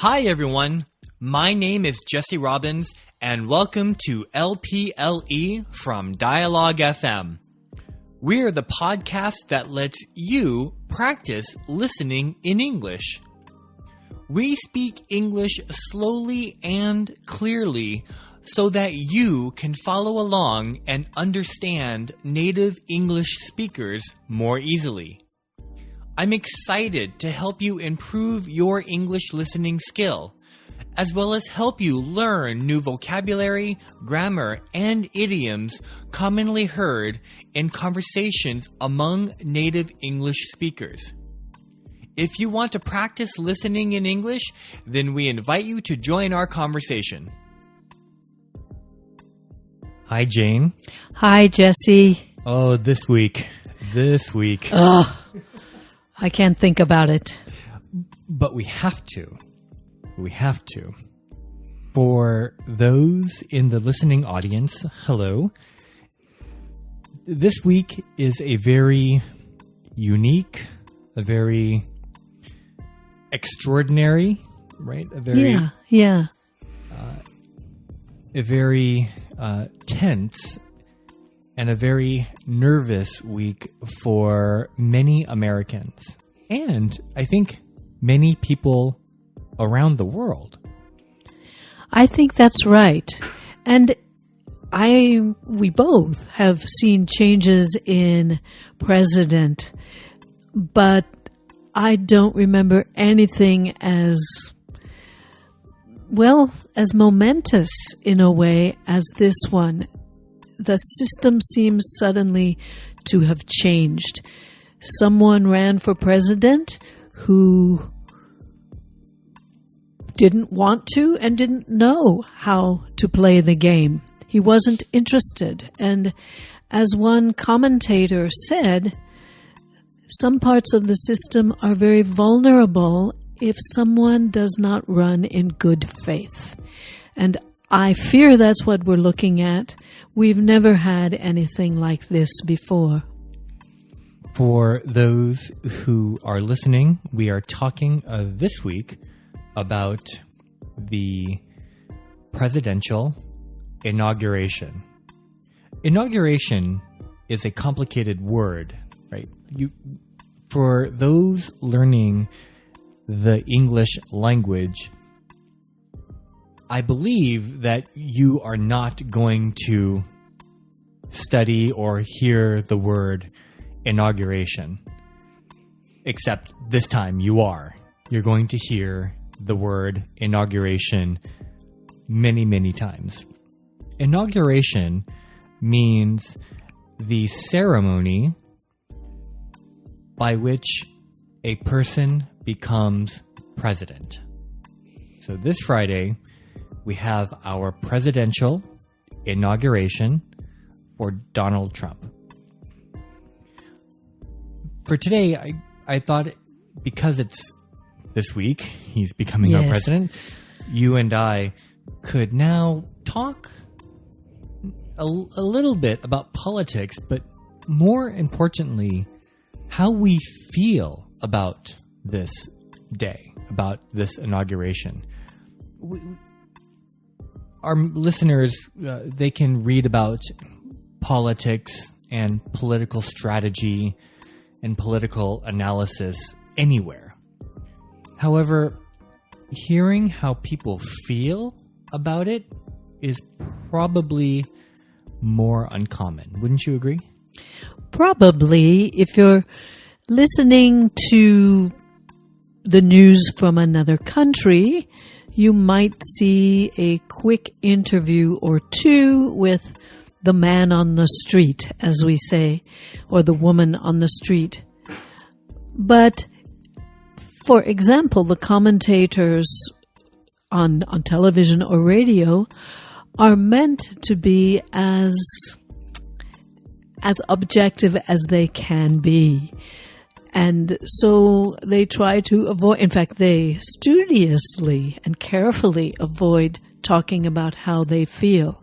Hi, everyone. My name is Jesse Robbins, and welcome to LPLE from Dialogue FM. We're the podcast that lets you practice listening in English. We speak English slowly and clearly so that you can follow along and understand native English speakers more easily. I'm excited to help you improve your English listening skill, as well as help you learn new vocabulary, grammar, and idioms commonly heard in conversations among native English speakers. If you want to practice listening in English, then we invite you to join our conversation. Hi, Jane. Hi, Jesse. Oh, this week. Ugh, I can't think about it. But we have to. For those in the listening audience, hello. This week is a very unique, a very extraordinary, right? A very tense and a very nervous week for many Americans. And I think many people around the world. I think that's right. And we both have seen changes in president, but I don't remember anything as momentous in a way as this one. The system seems suddenly to have changed. Someone ran for president who didn't want to and didn't know how to play the game. He wasn't interested. And as one commentator said, some parts of the system are very vulnerable if someone does not run in good faith. And I fear that's what we're looking at. We've never had anything like this before. For those who are listening, we are talking this week about the presidential inauguration. Inauguration is a complicated word, right? For those learning the English language, I believe that you are not going to study or hear the word inauguration, except this time you are. You're going to hear the word inauguration many, many times. Inauguration means the ceremony by which a person becomes president. So this Friday, we have our presidential inauguration for Donald Trump. For today, I thought because it's this week, he's becoming our president, you and I could now talk a little bit about politics, but more importantly, how we feel about this day, about this inauguration. Our listeners, they can read about politics and political strategy and political analysis anywhere. However, hearing how people feel about it is probably more uncommon. Wouldn't you agree? Probably. If you're listening to the news from another country, you might see a quick interview or two with the man on the street, as we say, or the woman on the street. But, for example, the commentators on television or radio are meant to be as objective as they can be. And so they try to avoid, in fact, they studiously and carefully avoid talking about how they feel.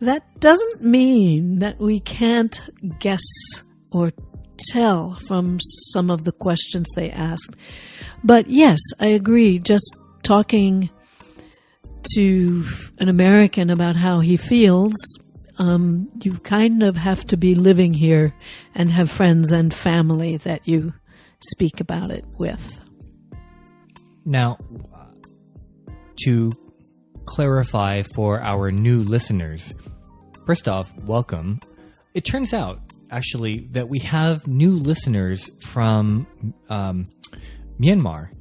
That doesn't mean that we can't guess or tell from some of the questions they asked. But yes, I agree. Just talking to an American about how he feels, you kind of have to be living here and have friends and family that you speak about it with. Now, to clarify for our new listeners, first off, welcome. It turns out, actually, that we have new listeners from Myanmar.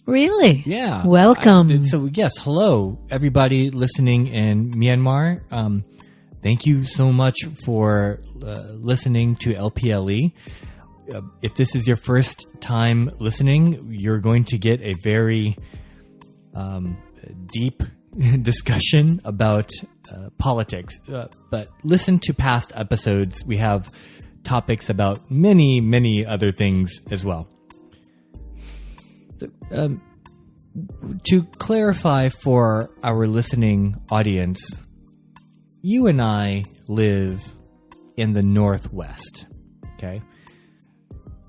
Really? Yeah. Welcome. So, yes, hello, everybody listening in Myanmar. Thank you so much for listening to LPLE. If this is your first time listening, you're going to get a very deep discussion about politics. But listen to past episodes. We have topics about many, many other things as well. To clarify for our listening audience, you and I live in the Northwest, okay?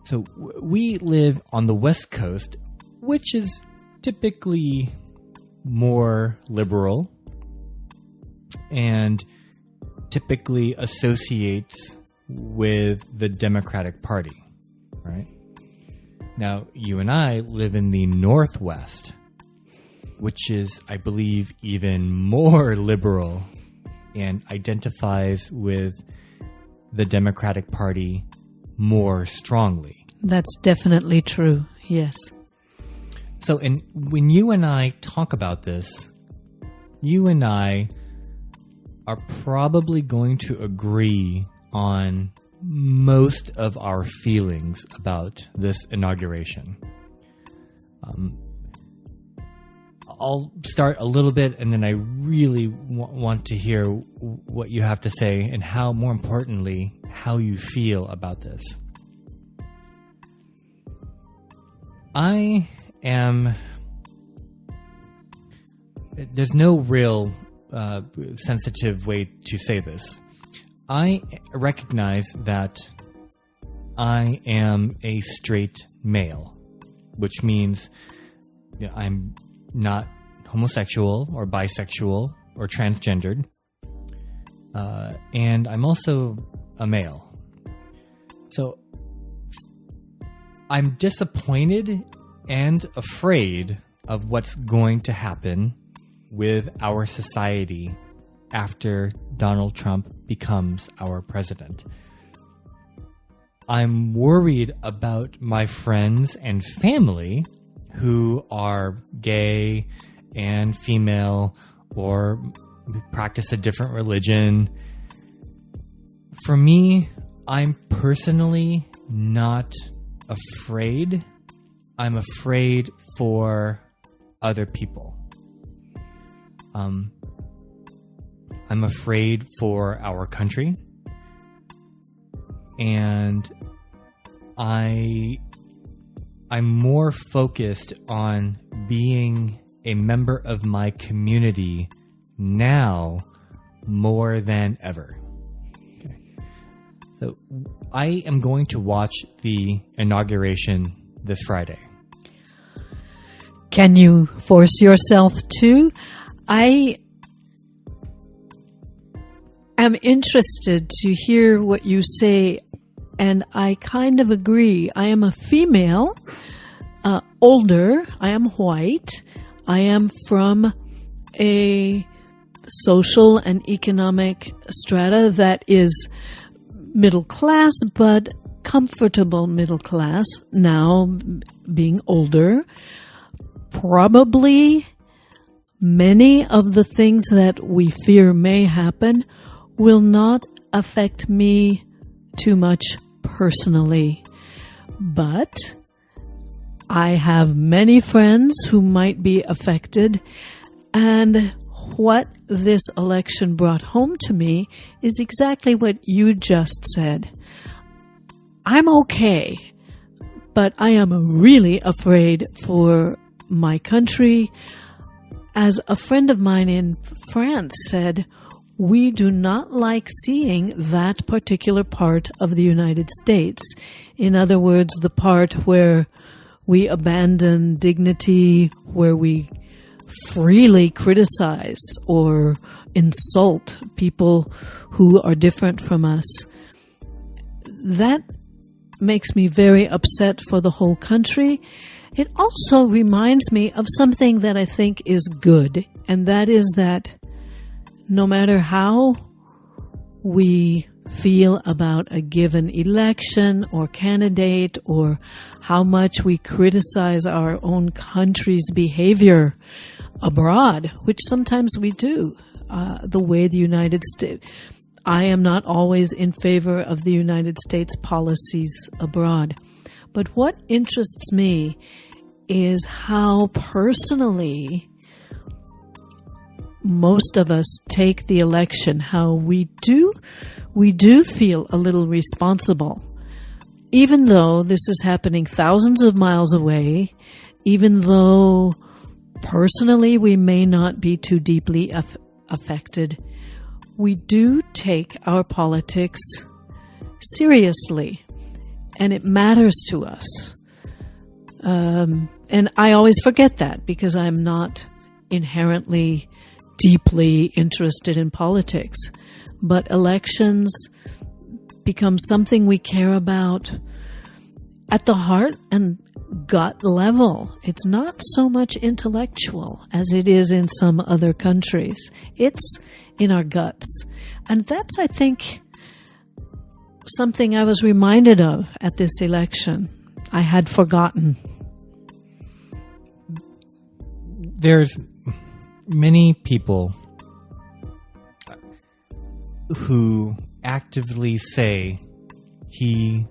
So we live on the West Coast, which is typically more liberal and typically associates with the Democratic Party, right? Now, you and I live in the Northwest, which is, I believe, even more liberal and identifies with the Democratic Party more strongly. That's definitely true, yes. So, when you and I talk about this, you and I are probably going to agree on most of our feelings about this inauguration. I'll start a little bit, and then I really want to hear what you have to say and how, more importantly, how you feel about this. There's no real sensitive way to say this. I recognize that I am a straight male, which means I'm not homosexual or bisexual or transgendered, and I'm also a male. So I'm disappointed and afraid of what's going to happen with our society after Donald Trump becomes our president. I'm worried about my friends and family who are gay and female or practice a different religion. For me, I'm personally not afraid. I'm afraid for other people. I'm afraid for our country, and I'm more focused on being a member of my community now more than ever. Okay. So I am going to watch the inauguration this Friday. Can you force yourself to? I am interested to hear what you say, and I kind of agree. I am a female, older, I am white, I am from a social and economic strata that is middle class, but comfortable middle class, now being older. Probably many of the things that we fear may happen will not affect me too much personally. But I have many friends who might be affected, and what this election brought home to me is exactly what you just said. I'm okay, but I am really afraid for my country. As a friend of mine in France said, we do not like seeing that particular part of the United States. In other words, the part where we abandon dignity, where we freely criticize or insult people who are different from us. That makes me very upset for the whole country. It also reminds me of something that I think is good, and that is that no matter how we feel about a given election or candidate, or how much we criticize our own country's behavior abroad, which sometimes we do, the way the United States... I am not always in favor of the United States policies abroad. But what interests me is how personally most of us take the election, how we do feel a little responsible. Even though this is happening thousands of miles away, even though personally we may not be too deeply affected, we do take our politics seriously, and it matters to us. And I always forget that because I'm not inherently deeply interested in politics. But elections become something we care about at the heart and gut level. It's not so much intellectual as it is in some other countries. It's in our guts. And that's, I think, something I was reminded of at this election. I had forgotten. There's many people who actively say, he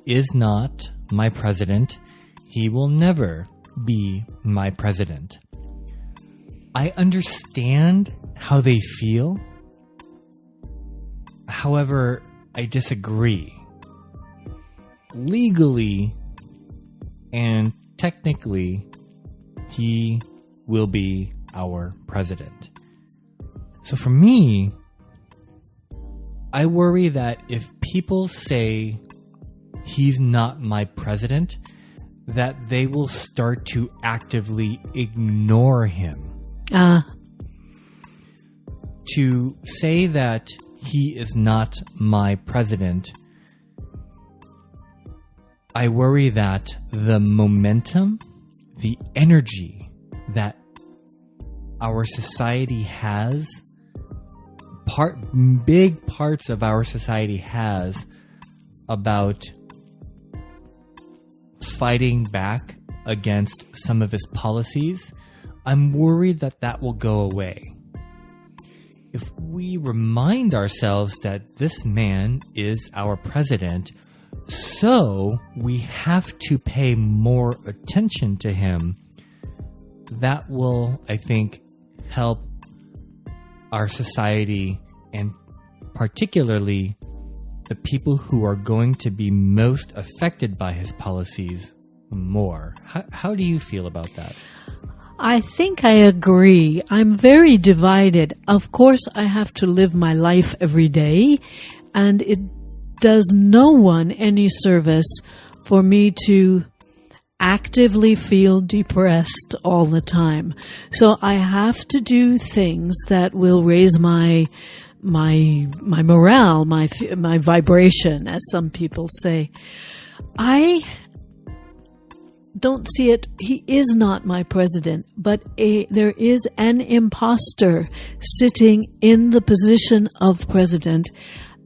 is not my president. He will never be my president. I understand how they feel. However, I disagree. Legally and technically, he will be our president. So for me, I worry that if people say he's not my president, that they will start to actively ignore him. To say that he is not my president, I worry that the momentum, the energy that our society has, big parts of our society has about fighting back against some of his policies, I'm worried that that will go away. If we remind ourselves that this man is our president, so we have to pay more attention to him, that will, I think, help our society, and particularly the people who are going to be most affected by his policies more. How do you feel about that? I think I agree. I'm very divided. Of course, I have to live my life every day, and it does no one any service for me to actively feel depressed all the time. So I have to do things that will raise my morale, my vibration, as some people say. I don't see it. He is not my president, but there is an imposter sitting in the position of president,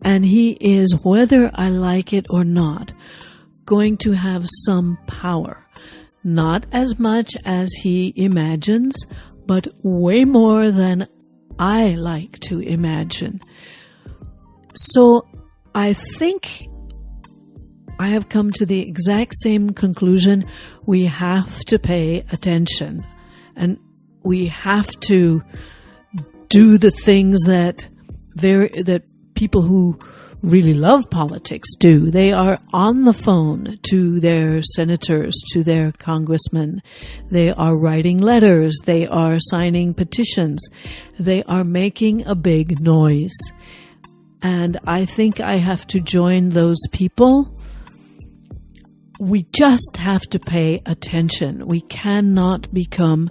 and he is, whether I like it or not, going to have some power. Not as much as he imagines, but way more than I like to imagine. So I think I have come to the exact same conclusion. We have to pay attention, and we have to do the things that people who really love politics do. They are on the phone to their senators, to their congressmen. They are writing letters. They are signing petitions. They are making a big noise. And I think I have to join those people. we just have to pay attention. We cannot become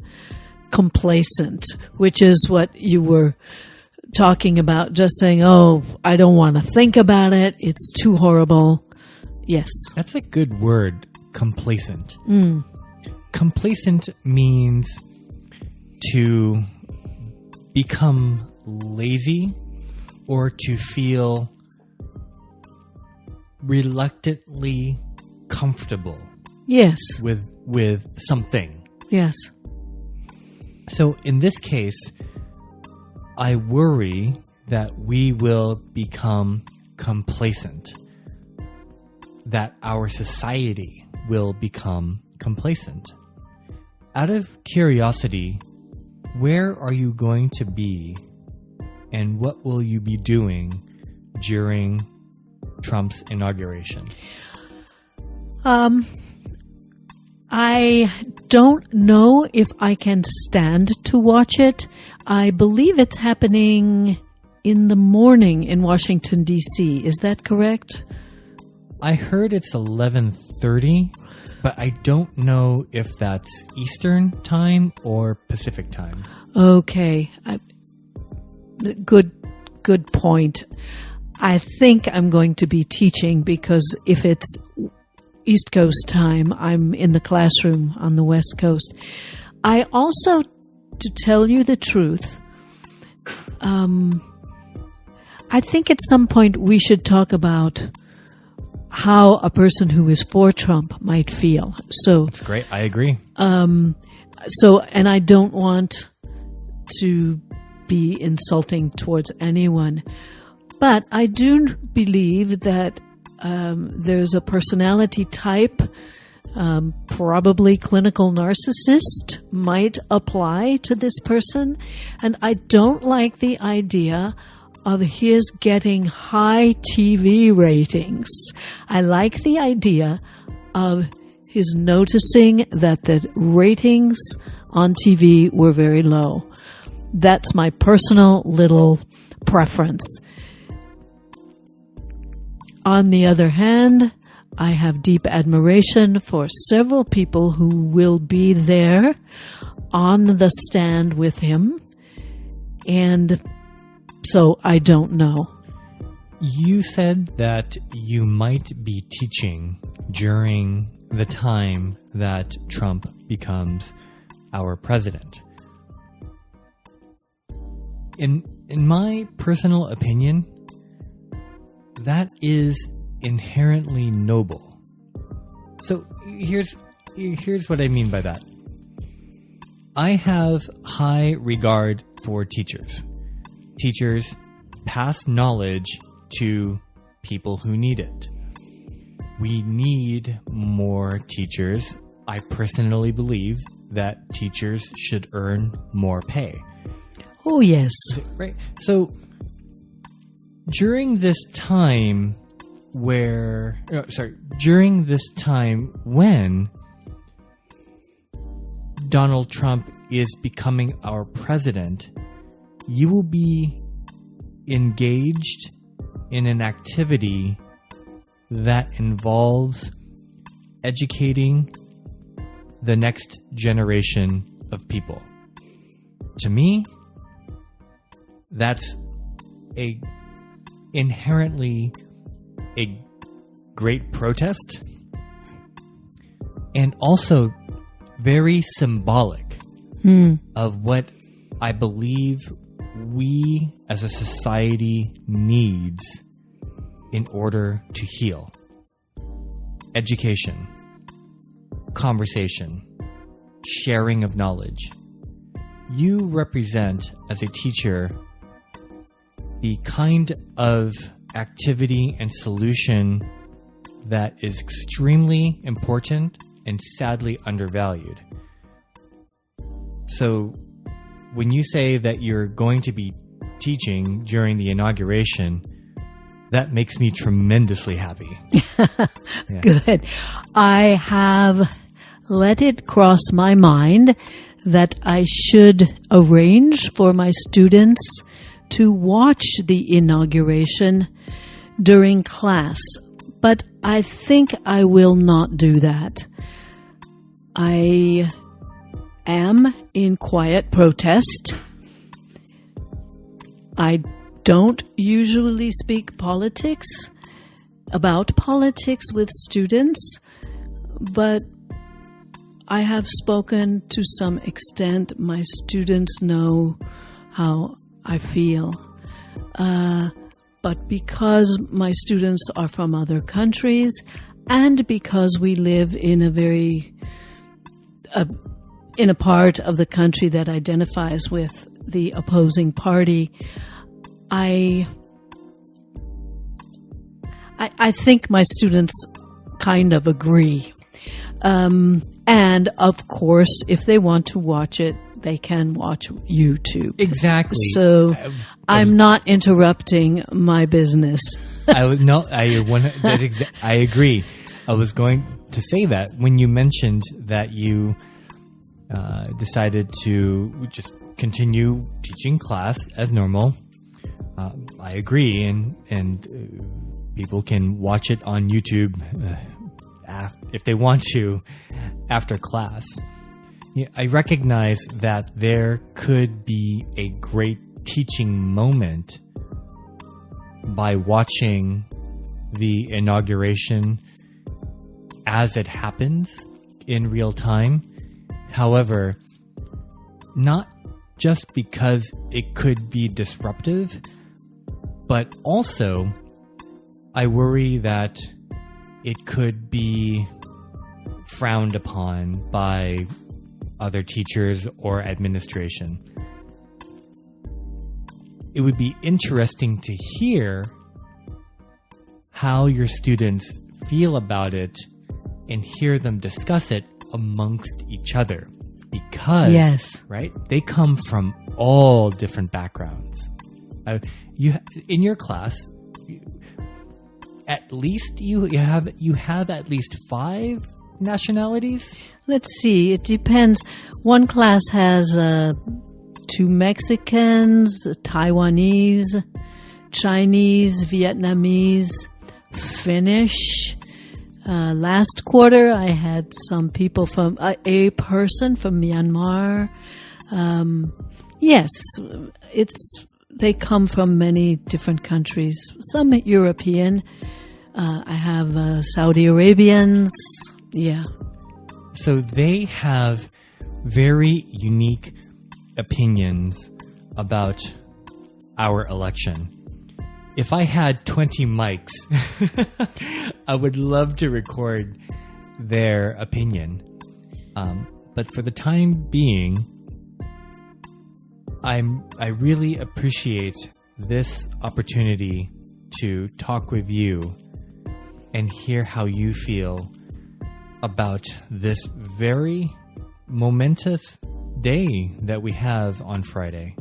complacent, which is what you were talking about, just saying, oh, I don't want to think about it. It's too horrible. Yes. That's a good word, complacent. Complacent means to become lazy or to feel reluctantly comfortable. Yes. With something. Yes. So in this case, I worry that we will become complacent, that our society will become complacent. Out of curiosity, where are you going to be and what will you be doing during Trump's inauguration? I don't know if I can stand to watch it. I believe it's happening in the morning in Washington, D.C. Is that correct? I heard it's 11:30, but I don't know if that's Eastern time or Pacific time. Okay. Good point. I think I'm going to be teaching because if it's East Coast time, I'm in the classroom on the West Coast. I also, to tell you the truth, I think at some point we should talk about how a person who is for Trump might feel. So that's great. I agree. And I don't want to be insulting towards anyone, but I do believe that there's a personality type, probably clinical narcissist, might apply to this person. And I don't like the idea of his getting high TV ratings. I like the idea of his noticing that the ratings on TV were very low. That's my personal little preference. On the other hand, I have deep admiration for several people who will be there on the stand with him. And so I don't know. You said that you might be teaching during the time that Trump becomes our president. In my personal opinion, that is inherently noble. So here's what I mean by that. I have high regard for teachers. Teachers pass knowledge to people who need it. We need more teachers. I personally believe that teachers should earn more pay. Oh, yes. Right. So during this time when Donald Trump is becoming our president, you will be engaged in an activity that involves educating the next generation of people. To me, that's inherently a great protest and also very symbolic of what I believe we as a society needs in order to heal. Education, conversation, sharing of knowledge. You represent, as a teacher, the kind of activity and solution that is extremely important and sadly undervalued. So when you say that you're going to be teaching during the inauguration, that makes me tremendously happy. Yeah. Good. I have let it cross my mind that I should arrange for my students to watch the inauguration during class. But I think I will not do that. I am in quiet protest. I don't usually speak about politics with students, but I have spoken to some extent. My students know how I feel. But because my students are from other countries and because we live in a part of the country that identifies with the opposing party, I think my students kind of agree. And of course, if they want to watch it, they can watch YouTube. Exactly. So I'm not interrupting my business. I agree. I was going to say that when you mentioned that you decided to just continue teaching class as normal. I agree, and people can watch it on YouTube if they want to after class. I recognize that there could be a great teaching moment by watching the inauguration as it happens in real time. However, not just because it could be disruptive, but also I worry that it could be frowned upon by other teachers or administration. It would be interesting to hear how your students feel about it and hear them discuss it amongst each other. Because, yes, right, they come from all different backgrounds. In your class, at least you have at least 5 nationalities? Let's see. It depends. One class has 2 Mexicans, Taiwanese, Chinese, Vietnamese, Finnish. Last quarter, I had some people from a person from Myanmar. Yes, they come from many different countries. Some European. I have Saudi Arabians. Yeah. So they have very unique opinions about our election. If I had 20 mics, I would love to record their opinion. But for the time being, I really appreciate this opportunity to talk with you and hear how you feel about this very momentous day that we have on Friday.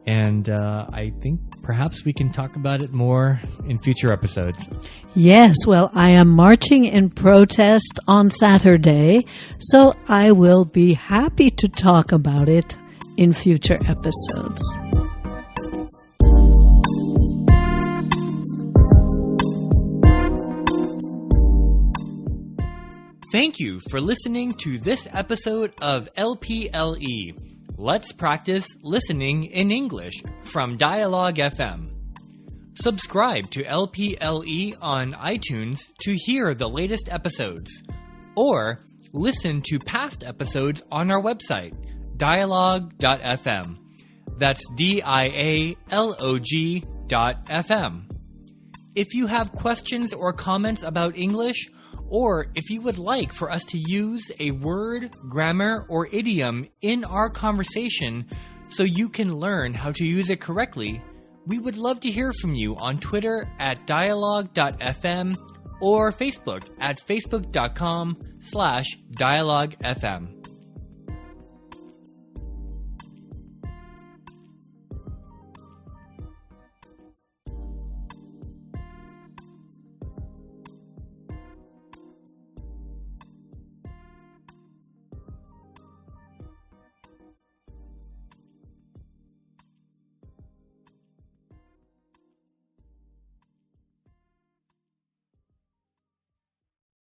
And I think perhaps we can talk about it more in future episodes. Yes, well, I am marching in protest on Saturday, so I will be happy to talk about it in future episodes. Thank you for listening to this episode of LPLE. Let's practice listening in English from Dialogue FM. Subscribe to LPLE on iTunes to hear the latest episodes, or listen to past episodes on our website, dialogue.fm. That's dialog.fm. If you have questions or comments about English, or if you would like for us to use a word, grammar, or idiom in our conversation so you can learn how to use it correctly, we would love to hear from you on Twitter at dialogue.fm or Facebook at facebook.com/dialoguefm.